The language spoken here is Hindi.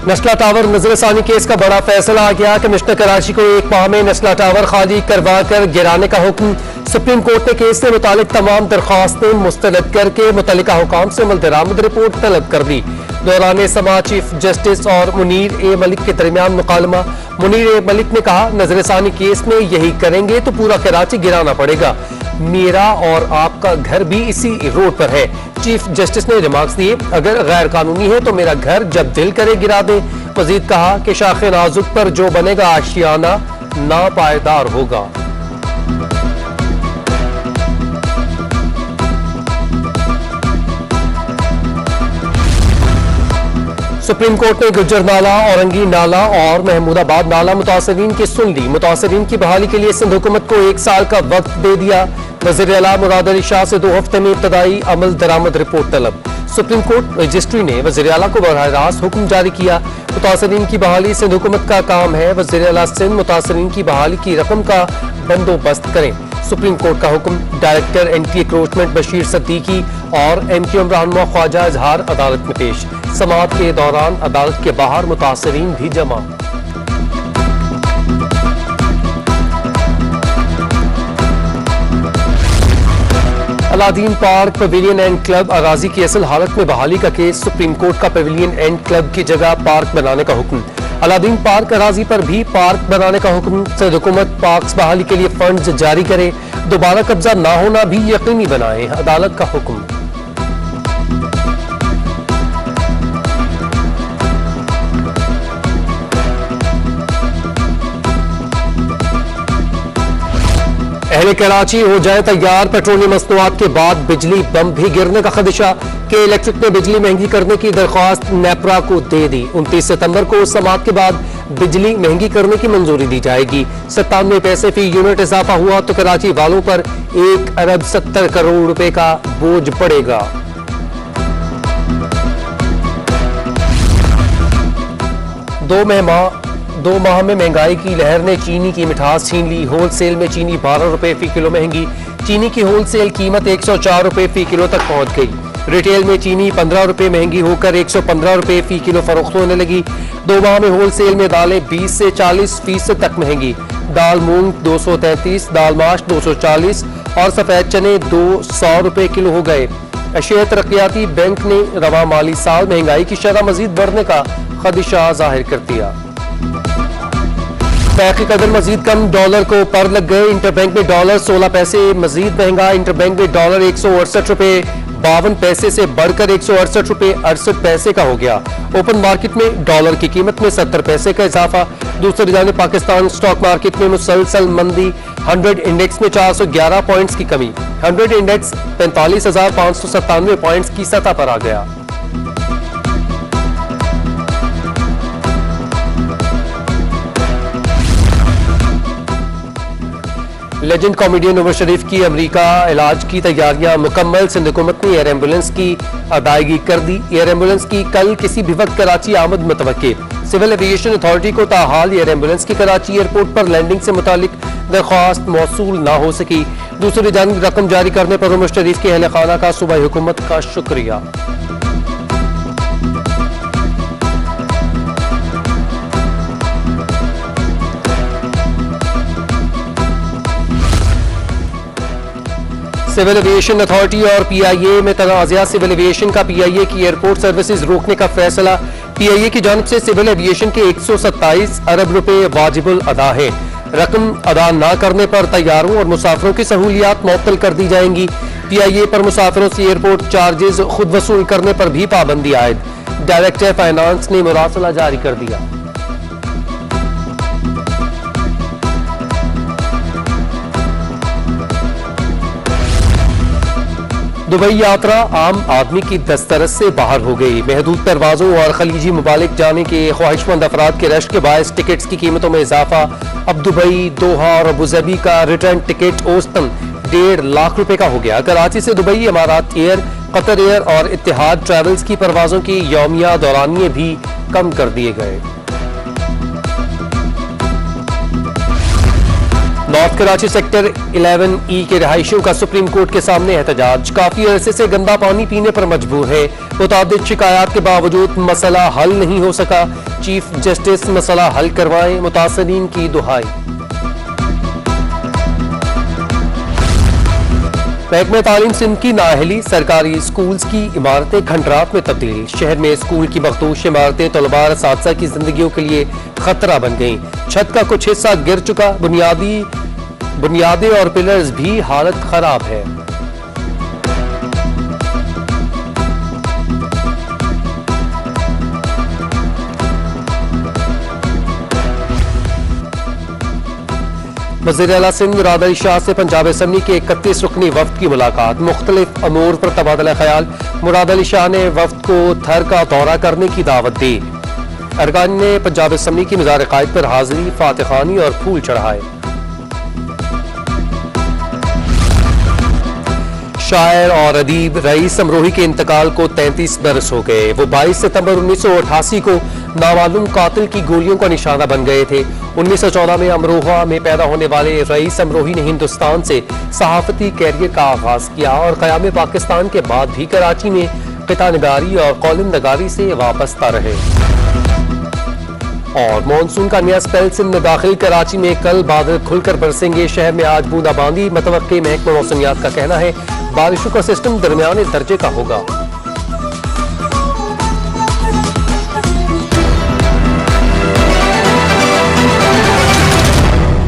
नस्ला टावर नजरसानी केस का बड़ा फैसला आ गया। कमिश्नर कराची को 1 माह में नस्ला टावर खाली करवा कर गिराने का हुक्म। सुप्रीम कोर्ट ने केस से मुतालिक तमाम दरख्वास्तें मुस्तरद करके मुतल्लिका हुकाम से अमल दरामद रिपोर्ट तलब कर दी। दौरान समा चीफ जस्टिस और मुनीर ए मलिक के दरमियान मुकालमा। मुनीर ए मलिक ने कहा, नजरसानी केस में यही करेंगे तो पूरा कराची गिराना पड़ेगा। मेरा और आपका घर भी इसी रोड पर है। चीफ जस्टिस ने रिमार्क्स दिए, अगर गैर कानूनी है तो मेरा घर जब दिल करे गिरा दे। मजीद कहा कि शाखे नाजुक पर जो बनेगा आशियाना नापायदार होगा। सुप्रीम कोर्ट ने गुज्जर नाला, औरंगी नाला और महमूदाबाद नाला मुतासरीन की सुन ली। मुतासरीन की बहाली के लिए सिंध हुकूमत को 1 साल का वक्त दे दिया। वज़ीर आला मुराद अली शाह से 2 हफ्ते में इब्तदाई अमल दरामद रिपोर्ट तलब। सुप्रीम कोर्ट रजिस्ट्री ने वज़ीर आला को बराह रास्त हुक्म जारी किया। मुतासरीन की बहाली सिंध हुकूमत का काम है। वज़ीर आला सिंध मुतासरीन की बहाली की रकम का बंदोबस्त करें। सुप्रीम कोर्ट का हुक्म। Director anti encroachment Bashir Siddiqui और MQM रहनुमा ख्वाजा इजहार अदालत में पेश। समाअत के दौरान अदालत के बाहर मुतासरीन भी जमा। Aladdin park pavilion end club अराजी की असल हालत में बहाली का केस। सुप्रीम कोर्ट का पवेलियन एंड क्लब की जगह पार्क बनाने का हुक्म। अलादीन पार्क अराजी पर भी पार्क बनाने का हुक्म। सिंध हुकूमत पार्क बहाली के लिए फंड्स जारी करे। दोबारा कब्जा ना होना भी यकीनी बनाए। अदालत का हुक्म। अहले कराची हो जाए तैयार। पेट्रोलियम मसनूआत के बाद बिजली बम भी गिरने का खदशा। के इलेक्ट्रिक ने बिजली महंगी करने की दरख्वास्त नेपरा को दे दी। 29 सितंबर को समाअत के बाद बिजली महंगी करने की मंजूरी दी जाएगी। 97 पैसे फी यूनिट इजाफा हुआ तो कराची वालों पर 1 अरब 70 करोड़ रुपए का बोझ पड़ेगा। दो माह में महंगाई की लहर ने चीनी की मिठास छीन ली। होलसेल में चीनी 12 रुपए फी किलो महंगी। चीनी की होलसेल कीमत 104 रुपए फी किलो तक पहुंच गई। रिटेल में चीनी 15 रुपए महंगी होकर 115 रुपए फी किलो फरोख्त होने लगी। 2 माह में होलसेल में दालें 20 से 40% तक महंगी। दाल मूंग 233, दाल माश 240 और सफेद चने 200 रुपए किलो हो गए। एशिया तरक्याती बैंक ने रवा माली साल महंगाई की शरह मजीद बढ़ने का खदशा जाहिर कर दिया। पैसे कदर मजीद कम, डॉलर को पर लग गए। इंटरबैंक में डॉलर 16 पैसे मजीद महंगा। इंटरबैंक में डॉलर 168 रुपए 52 पैसे से बढ़कर 168 रुपए 68 पैसे का हो गया। ओपन मार्केट में डॉलर की कीमत में 70 पैसे का इजाफा। दूसरी जानिब पाकिस्तान स्टॉक मार्केट में मुसलसल मंदी। 100 इंडेक्स में 411 पॉइंट्स की कमी। 100 इंडेक्स 45,597 पॉइंट्स की सतह पर आ गया। लेजेंड कॉमेडियन नवाज शरीफ की अमेरिका इलाज की तैयारियां मुकम्मल। सिंध हुकूमत ने एयर एम्बुलेंस की अदायगी कर दी। एयर एम्बुलेंस की कल किसी भी वक्त कराची आमद मुतवक्के। सिविल एविएशन अथॉरिटी को ताहाल एयर एम्बुलेंस की कराची एयरपोर्ट पर लैंडिंग से मुतालिक दरख्वास्त मौसूल ना हो सकी। दूसरी जानिब रकम जारी करने पर नवाज शरीफ के अहले खाना का सूबाई हुकूमत का शुक्रिया। सिविल एविएशन अथॉरिटी और PIA में तनाज़ा। सिविल एविएशन का PIA की एयरपोर्ट सर्विसेज रोकने का फैसला। PIA की जानिब से सिविल एविएशन के 127 अरब रुपए वाजिबुल अदा है। रकम अदा न करने पर तैयारों और मुसाफिरों की सहूलियात मुअत्तल कर दी जाएंगी। PIA पर मुसाफिरों से एयरपोर्ट चार्जेस खुद वसूल करने पर भी पाबंदी आयद। डायरेक्टर फाइनेंस ने मुरासला जारी कर दिया। दुबई यात्रा आम आदमी की दस्तरस से बाहर हो गई। महदूद परवाजों और खलीजी ममालिक जाने के ख्वाहिशमंद अफराद के रश के बायस टिकट्स की कीमतों में इजाफा। अब दुबई, दोहा और अबूजबी का रिटर्न टिकट औसतन 1.5 लाख रुपए का हो गया। कराची से दुबई इमारात एयर, कतर एयर और इत्तेहाद ट्रैवल्स की परवाजों की यौमिया दौरानिये भी कम कर दिए गए। नॉर्थ कराची सेक्टर 11E के रहायशियों का सुप्रीम कोर्ट के सामने एहतजाज। काफी अरसे से गंदा पानी पीने पर मजबूर है। मुताबिक शिकायत के बावजूद मसला हल नहीं हो सका। चीफ जस्टिस मसला हल करवाएं, मुतासरीन की दुहाई। महकमे तालीम सिंध की नाअहली, सरकारी स्कूल्स की इमारतें खंडरात में तब्दील। शहर में स्कूल की मखदूश इमारतें तलबा और असातिज़ा की जिंदगियों के लिए खतरा बन गईं। छत का कुछ हिस्सा गिर चुका। बुनियादें और पिलर्स भी हालत खराब है। वज़ीर आला सिंध मुराद अली शाह से पंजाब असम्बली के 31 रुकनी वफ्द की मुलाकात। मुख्तलिफ अमूर पर तबादला ख्याल। मुराद अली शाह ने वफ्द को थर का दौरा करने की दावत दी। अरकान ने पंजाब असम्बली की मज़ार कायद पर हाजिरी, फातिहानी और फूल चढ़ाए। शायर और अदीब रईस अमरोही के इंतकाल को 33 बरस हो गए। वो 22 सितंबर 1988 को नामालूम कातिल की गोलियों का निशाना बन गए थे। 1914 में अमरोहा में पैदा होने वाले रईस अमरोही ने हिंदुस्तान से सहाफती कैरियर का आगाज किया और क़याम पाकिस्तान के बाद भी कराची में क़िता निगारी और कॉलम नगारी से वाबस्ता रहे। और मानसून का नया स्पेल सिंध में दाखिल। कराची में कल बादल खुलकर बरसेंगे। शहर में आज बूंदाबांदी मतवक्की। महकमा मौसमियात का कहना है बारिशों का सिस्टम दरमियाने दर्जे का होगा।